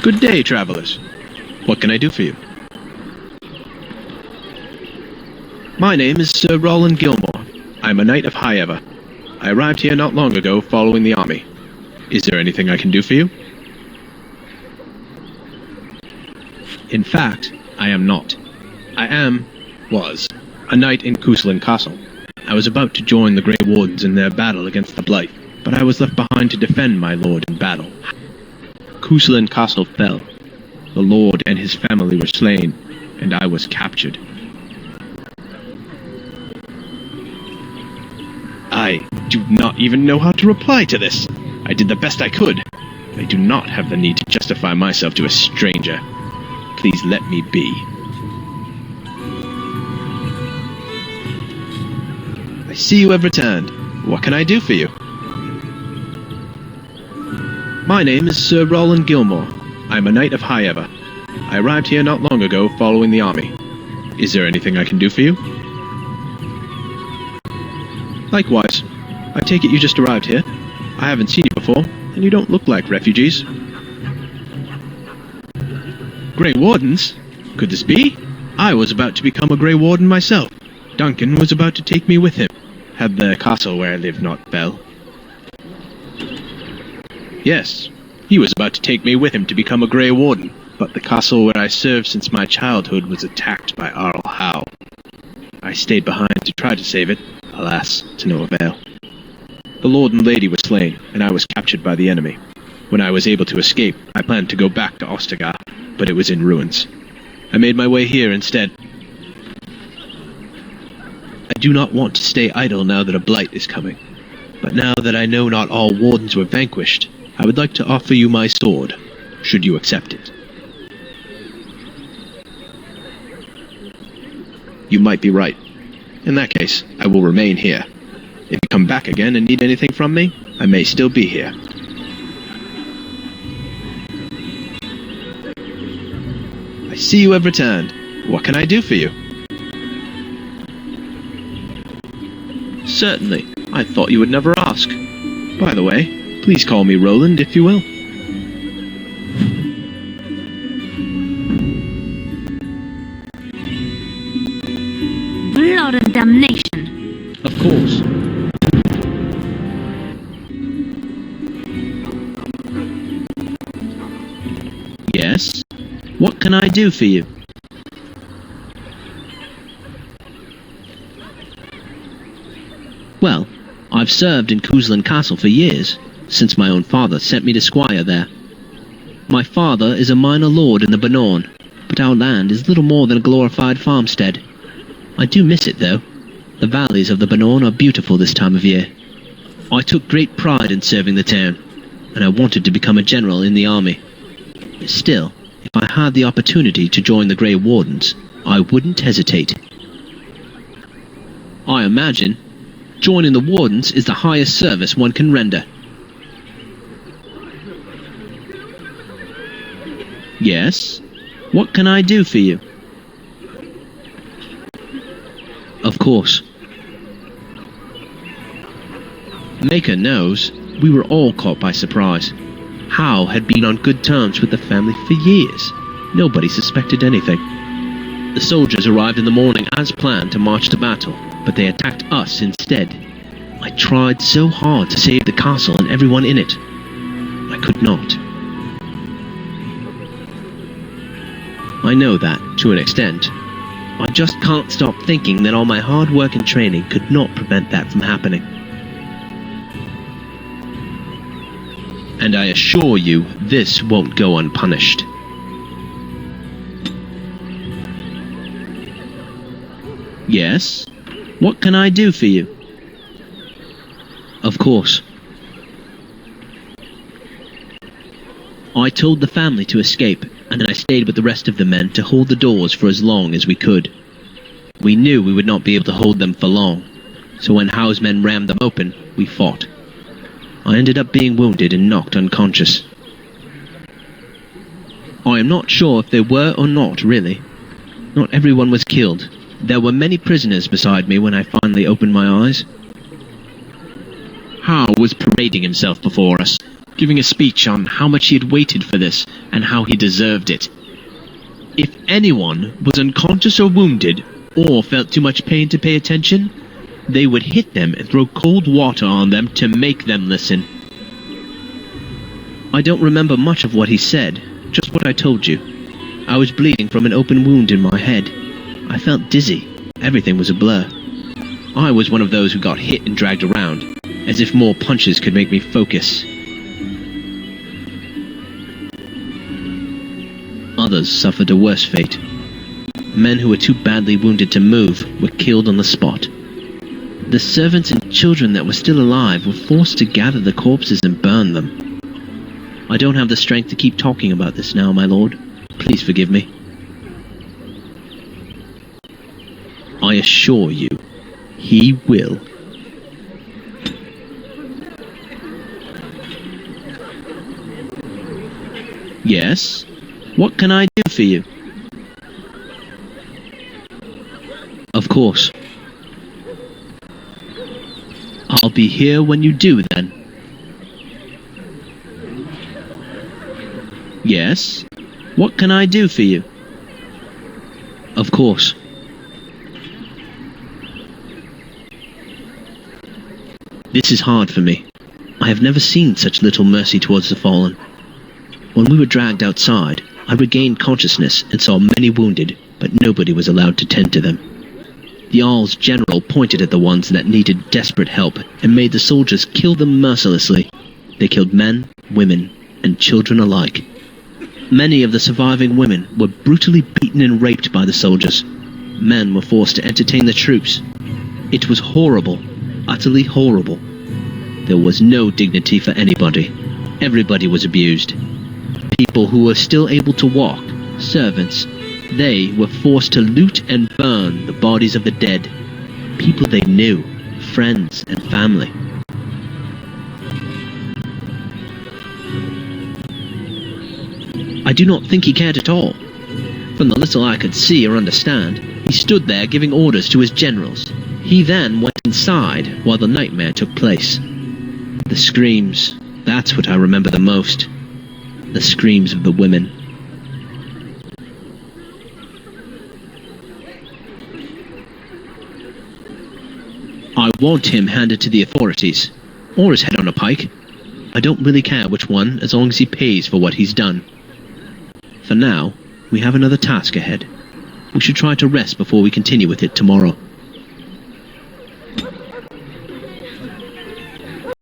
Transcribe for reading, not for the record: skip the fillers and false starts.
Good day, travelers. What can I do for you? My name is Sir Roland Gilmore. I'm a knight of High Ever. I arrived here not long ago following the army. Is there anything I can do for you? In fact, I am not. I was, a knight in Cousland Castle. I was about to join the Grey Wardens in their battle against the Blight, but I was left behind to defend my lord in battle. Cousland Castle fell. The lord and his family were slain, and I was captured. I do not even know how to reply to this. I did the best I could. I do not have the need to justify myself to a stranger. Please let me be. I see you have returned. What can I do for you? My name is Sir Roland Gilmore. I'm a knight of High Ever. I arrived here not long ago following the army. Is there anything I can do for you? Likewise. I take it you just arrived here. I haven't seen you before, and you don't look like refugees. Grey Wardens? Could this be? I was about to become a Grey Warden myself. Duncan was about to take me with him, had the castle where I live not fell. Yes, he was about to take me with him to become a Grey Warden, but the castle where I served since my childhood was attacked by Arl Howe. I stayed behind to try to save it, alas, to no avail. The lord and lady were slain, and I was captured by the enemy. When I was able to escape, I planned to go back to Ostagar, but it was in ruins. I made my way here instead. I do not want to stay idle now that a blight is coming, but now that I know not all wardens were vanquished, I would like to offer you my sword, should you accept it. You might be right. In that case, I will remain here. If you come back again and need anything from me, I may still be here. I see you have returned. What can I do for you? Certainly. I thought you would never ask. By the way, please call me Roland, if you will. Blood and damnation. Of course. Yes? What can I do for you? Well, I've served in Cousland Castle for years, since my own father sent me to squire there. My father is a minor lord in the Bannorn, but our land is little more than a glorified farmstead. I do miss it, though. The valleys of the Bannorn are beautiful this time of year. I took great pride in serving the town, and I wanted to become a general in the army. Still, if I had the opportunity to join the Grey Wardens, I wouldn't hesitate. I imagine joining the Wardens is the highest service one can render. Yes? What can I do for you? Of course. Maker knows we were all caught by surprise. Howe had been on good terms with the family for years. Nobody suspected anything. The soldiers arrived in the morning as planned to march to battle, but they attacked us instead. I tried so hard to save the castle and everyone in it. I could not. I know that, to an extent. I just can't stop thinking that all my hard work and training could not prevent that from happening. And I assure you, this won't go unpunished. Yes? What can I do for you? Of course. I told the family to escape, and then I stayed with the rest of the men to hold the doors for as long as we could. We knew we would not be able to hold them for long, so when Howe's men rammed them open, we fought. I ended up being wounded and knocked unconscious. I am not sure if they were or not, really. Not everyone was killed. There were many prisoners beside me when I finally opened my eyes. Howe was parading himself before us. giving a speech on how much he had waited for this and how he deserved it. If anyone was unconscious or wounded, or felt too much pain to pay attention, they would hit them and throw cold water on them to make them listen. I don't remember much of what he said, just what I told you. I was bleeding from an open wound in my head. I felt dizzy. Everything was a blur. I was one of those who got hit and dragged around, as if more punches could make me focus. Others suffered a worse fate. Men who were too badly wounded to move were killed on the spot. The servants and children that were still alive were forced to gather the corpses and burn them. I don't have the strength to keep talking about this now, my lord. Please forgive me. I assure you, he will. Yes? What can I do for you? Of course. I'll be here when you do, then. Yes? What can I do for you? Of course. This is hard for me. I have never seen such little mercy towards the fallen. When we were dragged outside, I regained consciousness and saw many wounded, but nobody was allowed to tend to them. The Jarl's general pointed at the ones that needed desperate help and made the soldiers kill them mercilessly. They killed men, women, and children alike. Many of the surviving women were brutally beaten and raped by the soldiers. Men were forced to entertain the troops. It was horrible, utterly horrible. There was no dignity for anybody. Everybody was abused. People who were still able to walk, servants, they were forced to loot and burn the bodies of the dead. People they knew, friends and family. I do not think he cared at all. From the little I could see or understand, he stood there giving orders to his generals. He then went inside while the nightmare took place. The screams, that's what I remember the most. The screams of the women. I want him handed to the authorities, or his head on a pike. I don't really care which one, as long as he pays for what he's done. For now, we have another task ahead. We should try to rest before we continue with it tomorrow.